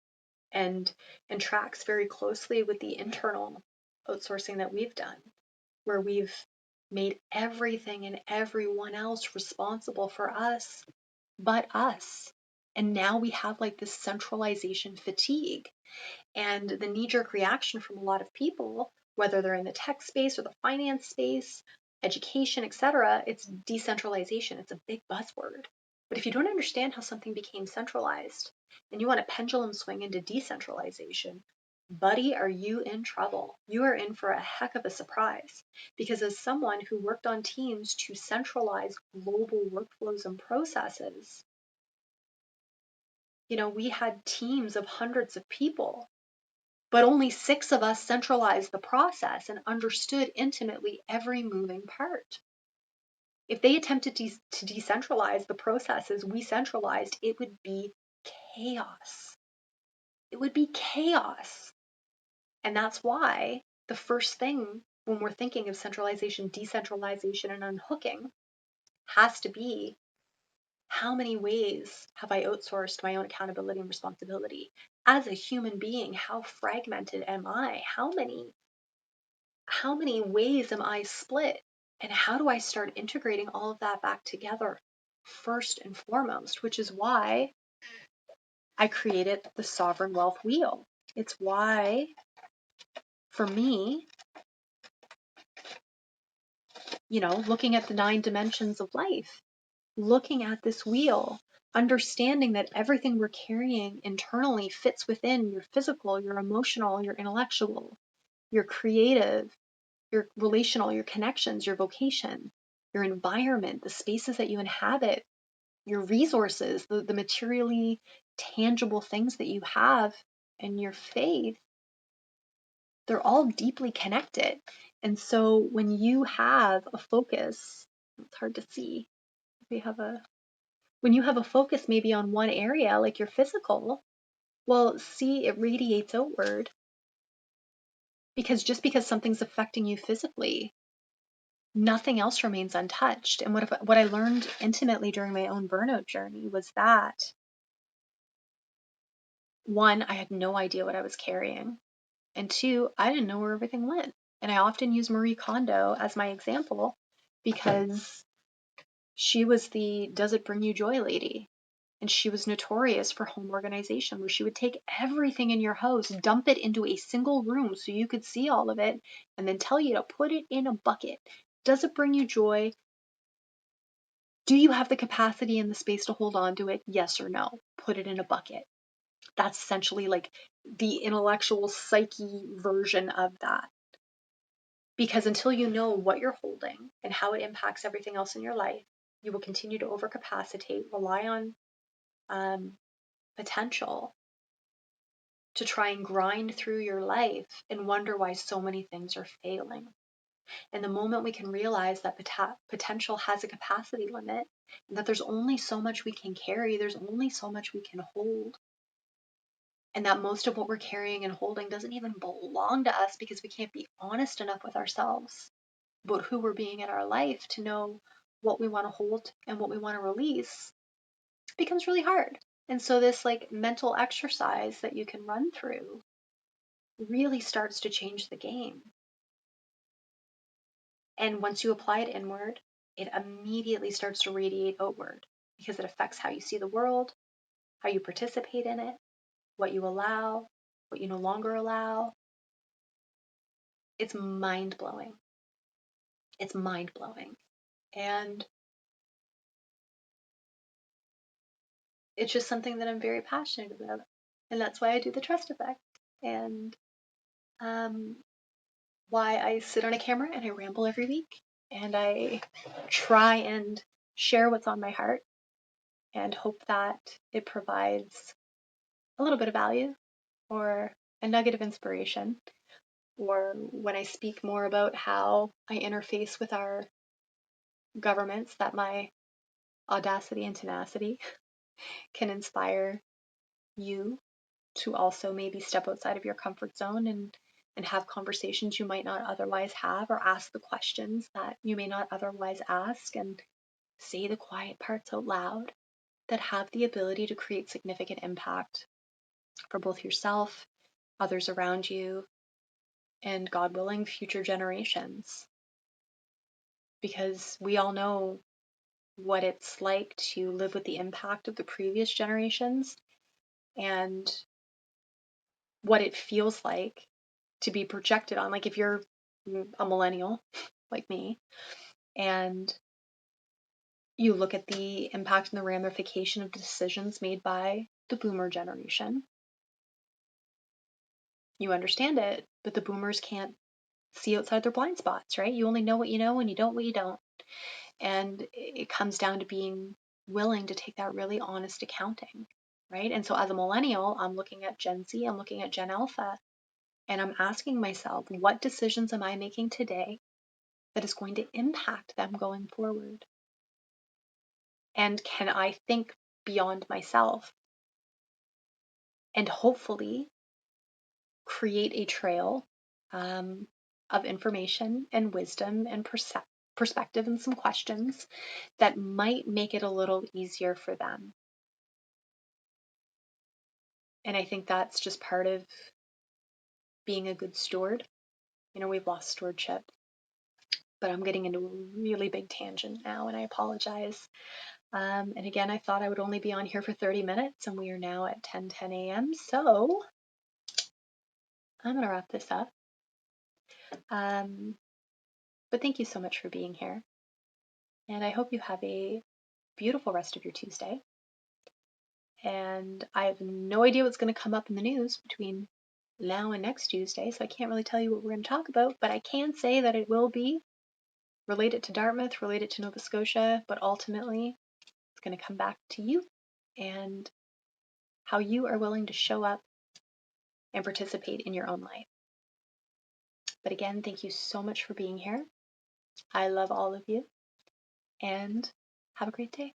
[SPEAKER 1] and tracks very closely with the internal outsourcing that we've done, where we've made everything and everyone else responsible for us but us. And now we have like this centralization fatigue. And the knee-jerk reaction from a lot of people, whether they're in the tech space or the finance space, education, etc., it's decentralization. It's a big buzzword. But if you don't understand how something became centralized and you want a pendulum swing into decentralization, buddy, are you in trouble? You are in for a heck of a surprise. Because as someone who worked on teams to centralize global workflows and processes, we had teams of hundreds of people, but only 6 of us centralized the process and understood intimately every moving part. If they attempted to decentralize the processes we centralized, it would be chaos. It would be chaos. And that's why the first thing when we're thinking of centralization, decentralization, and unhooking has to be, how many ways have I outsourced my own accountability and responsibility? As a human being, how fragmented am I? How many ways am I split? And how do I start integrating all of that back together first and foremost, which is why I created the Sovereign Wealth Wheel. It's why, for me, looking at the 9 dimensions of life, looking at this wheel, understanding that everything we're carrying internally fits within your physical, your emotional, your intellectual, your creative, your relational, your connections, your vocation, your environment, the spaces that you inhabit, your resources, the materially tangible things that you have, and your faith, they're all deeply connected. And so when you have a focus, it's hard to see. When you have a focus maybe on one area, like your physical, well, see, it radiates outward. Because just because something's affecting you physically, nothing else remains untouched. And what I learned intimately during my own burnout journey was that, one, I had no idea what I was carrying. And 2, I didn't know where everything went. And I often use Marie Kondo as my example because she was the does it bring you joy lady. And she was notorious for home organization, where she would take everything in your house, dump it into a single room so you could see all of it, and then tell you to put it in a bucket. Does it bring you joy? Do you have the capacity and the space to hold on to it? Yes or no? Put it in a bucket. That's essentially like the intellectual psyche version of that. Because until you know what you're holding and how it impacts everything else in your life, you will continue to overcapacitate, rely on potential to try and grind through your life and wonder why so many things are failing. And the moment we can realize that potential has a capacity limit, and that there's only so much we can carry, there's only so much we can hold, and that most of what we're carrying and holding doesn't even belong to us because we can't be honest enough with ourselves about who we're being in our life to know what we want to hold and what we want to release, it becomes really hard. And so this like mental exercise that you can run through really starts to change the game. And once you apply it inward, it immediately starts to radiate outward because it affects how you see the world, how you participate in it, what you allow, what you no longer allow. It's mind blowing. It's mind blowing. And it's just something that I'm very passionate about. And that's why I do the trust effect. And why I sit on a camera and I ramble every week. And I try and share what's on my heart and hope that it provides a little bit of value or a nugget of inspiration. Or when I speak more about how I interface with our governments, that my audacity and tenacity can inspire you to also maybe step outside of your comfort zone and have conversations you might not otherwise have, or ask the questions that you may not otherwise ask, and say the quiet parts out loud that have the ability to create significant impact for both yourself, others around you, and God willing, future generations. Because we all know what it's like to live with the impact of the previous generations and what it feels like to be projected on. Like if you're a millennial like me and you look at the impact and the ramification of decisions made by the boomer generation, you understand it, but the boomers can't see outside their blind spots, right? You only know what you know and you don't what you don't. And it comes down to being willing to take that really honest accounting, right? And so as a millennial, I'm looking at Gen Z, I'm looking at Gen Alpha, and I'm asking myself, what decisions am I making today that is going to impact them going forward? And can I think beyond myself and hopefully create a trail of information and wisdom and perspective and some questions that might make it a little easier for them? And I think that's just part of being a good steward. You know, we've lost stewardship, but I'm getting into a really big tangent now, and I apologize. And again, I thought I would only be on here for 30 minutes, and we are now at 10:10 a.m. So I'm going to wrap this up. But thank you so much for being here. And I hope you have a beautiful rest of your Tuesday. And I have no idea what's going to come up in the news between now and next Tuesday, so I can't really tell you what we're going to talk about, but I can say that it will be related to Dartmouth, related to Nova Scotia, but ultimately it's going to come back to you and how you are willing to show up and participate in your own life. But again, thank you so much for being here. I love all of you, and have a great day.